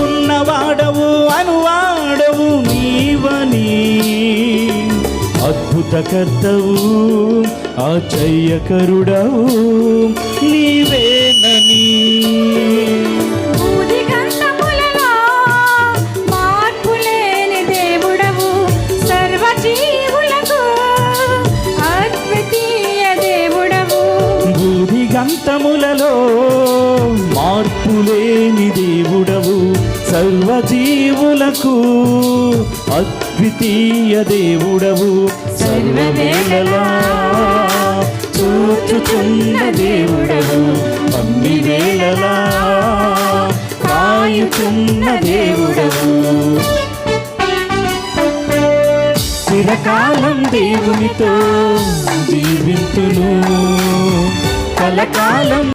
ఉన్నవాడవు అనువాడవు నీవని, అద్భుతకర్తవు ఆశ్చర్యకరుడవు నీవేనని. గంతములలో మార్పులేని దేవుడవు, సర్వజీవులకు అద్వితీయ దేవుడవు, సర్వవేళలా చూచుచున్న దేవుడవు, అన్ని వేళలా కాయుచున్న దేవుడవు. చిరకాలం దేవునితో జీవింతును, కలకాలం